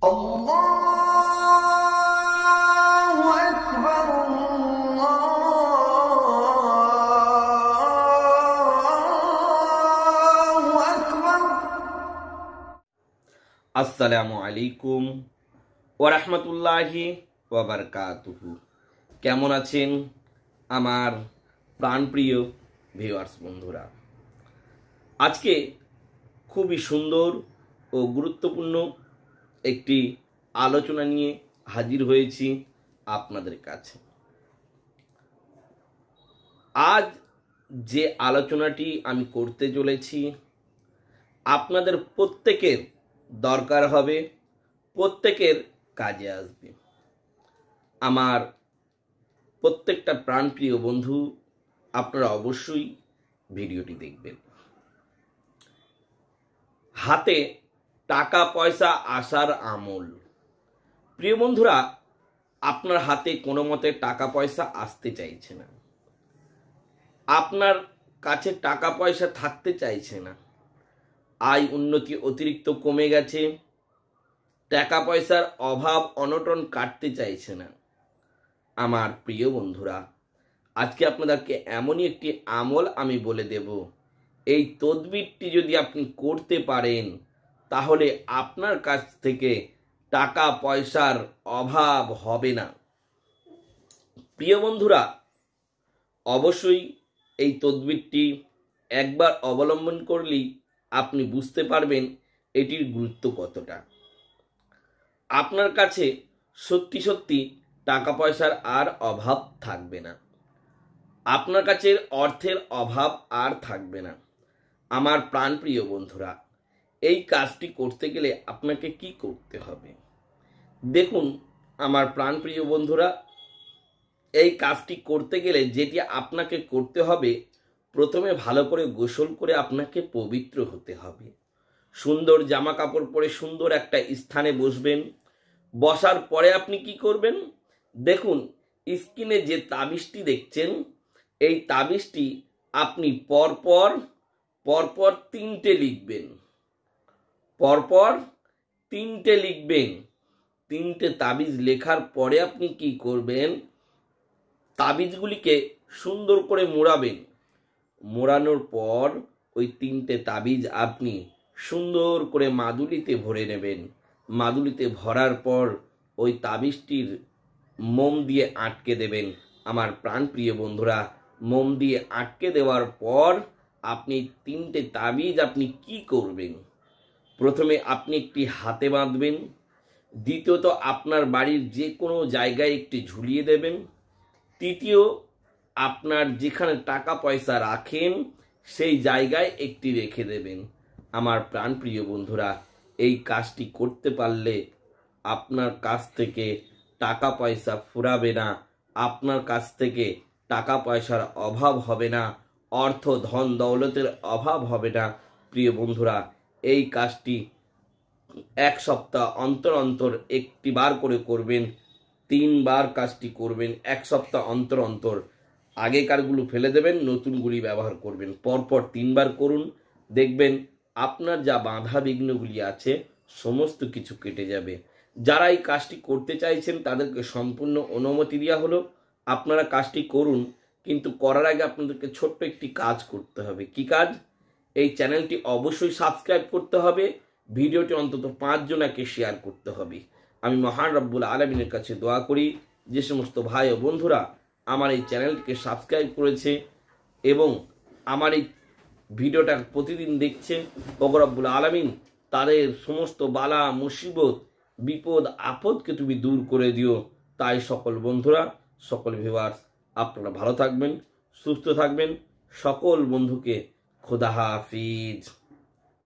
আল্লাহু আকবার আল্লাহু আকবার। আসসালামু আলাইকুম ওয়া রাহমাতুল্লাহি ওয়া বারাকাতুহু। কেমন আছেন আমার প্রাণপ্রিয় ভিউয়ার্স বন্ধুরা? আজকে খুবই সুন্দর ও গুরুত্বপূর্ণ একটি আলোচনা নিয়ে হাজির হয়েছি আপনাদের কাছে। আজ যে আলোচনাটি আমি করতে চলেছি আপনাদের প্রত্যেকের দরকার হবে, প্রত্যেকের কাজে আসবে। আমার প্রত্যেকটা প্রাণপ্রিয় বন্ধু, আপনারা অবশ্যই ভিডিওটি দেখবেন। হাতে টাকা পয়সা আসার আমল। প্রিয় বন্ধুরা, আপনার হাতে কোনো মতে টাকা পয়সা আসতে চাইছে না, আপনার কাছে টাকা পয়সা থাকতে চাইছে না, আয় উন্নতি অতিরিক্ত কমে গেছে, টাকা পয়সার অভাব অনটন কাটতে চাইছে না। আমার প্রিয় বন্ধুরা, আজকে আপনাদেরকে এমনই একটি আমল আমি বলে দেব, এই তদবিরটি যদি আপনি করতে পারেন তাহলে আপনার কাছ থেকে টাকা পয়সার অভাব হবে না। প্রিয় বন্ধুরা, অবশ্যই এই তদবিরটি একবার অবলম্বন করলেই আপনি বুঝতে পারবেন এটির গুরুত্ব কতটা। আপনার কাছে সত্যি সত্যি টাকা পয়সার আর অভাব থাকবে না, আপনার কাছে অর্থের অভাব আর থাকবে না। আমার প্রাণপ্রিয় বন্ধুরা, এই কাজটি করতে গেলে আপনাকে কি করতে হবে? দেখুন আমার প্রাণপ্রিয় বন্ধুরা, এই কাজটি করতে গেলে যেটি আপনাকে করতে হবে, প্রথমে ভালো করে গোসল করে আপনাকে পবিত্র হতে হবে। সুন্দর জামা কাপড় পরে সুন্দর একটা স্থানে বসবেন। বসার পরে আপনি কি করবেন? দেখুন স্ক্রিনে যে তাবিজটি দেখছেন, এই তাবিজটি আপনি পরপর পরপর তিনটে লিখবেন। পরপর তিনটে লিখবেন। তিনটে তাবিজ লেখার পরে আপনি কি করবেন? তাবিজগুলিকে সুন্দর করে মোড়াবেন। মোড়ানোর পর ওই তিনটে তাবিজ আপনি সুন্দর করে মাদুলিতে ভরে নেবেন। মাদুলিতে ভরার পর ওই তাবিজটির মোম দিয়ে আটকে দেবেন। আমার প্রাণপ্রিয় বন্ধুরা, মোম দিয়ে আটকে দেওয়ার পর আপনি তিনটে তাবিজ আপনি কি করবেন? প্রথমে আপনি একটি হাতে বাঁধবেন, দ্বিতীয়ত আপনার বাড়ির যে কোনো জায়গায় একটি ঝুলিয়ে দেবেন, তৃতীয় আপনার যেখানে টাকা পয়সা রাখেন সেই জায়গায় একটি রেখে দেবেন। আমার প্রাণপ্রিয় বন্ধুরা, এই কাজটি করতে পারলে আপনার কাছ থেকে টাকা পয়সা ফুরাবে না, আপনার কাছ থেকে টাকা পয়সার অভাব হবে না, অর্থ ধন দৌলতের অভাব হবে না। প্রিয় বন্ধুরা, এই কাজটি এক সপ্তাহ অন্তর অন্তর একটি বার করে করবেন। 3 বার কাজটি করবেন এক সপ্তাহ অন্তর অন্তর। আগেকারগুলো ফেলে দেবেন, নতুনগুলি ব্যবহার করবেন। পরপর 3 বার করুন, দেখবেন আপনার যা বাধা বিঘ্নগুলি আছে সমস্ত কিছু কেটে যাবে। যারা এই কাজটি করতে চাইছেন তাদেরকে সম্পূর্ণ অনুমতি দেওয়া হলো, আপনারা কাজটি করুন। কিন্তু করার আগে আপনাদেরকে ছোট্ট একটি কাজ করতে হবে। কি কাজ? এই চ্যানেলটি অবশ্যই সাবস্ক্রাইব করতে হবে, ভিডিওটি অন্তত 5 জনকে শেয়ার করতে হবে। আমি মহান রব্বুল আলামিনের কাছে দোয়া করি, যে সমস্ত ভাই ও বন্ধুরা আমার এই চ্যানেলটিকে সাবস্ক্রাইব করেছে এবং আমার এই ভিডিওটা প্রতিদিন দেখছে, ওগো রব্বুল আলামিন তাদের সমস্ত বালা মুসিবত বিপদ আপদকে তুমি দূর করে দিও। তাই সকল বন্ধুরা, সকল ভিউয়ার্স, আপনারা ভালো থাকবেন, সুস্থ থাকবেন। সকল বন্ধুকে খোদা হাফিজ।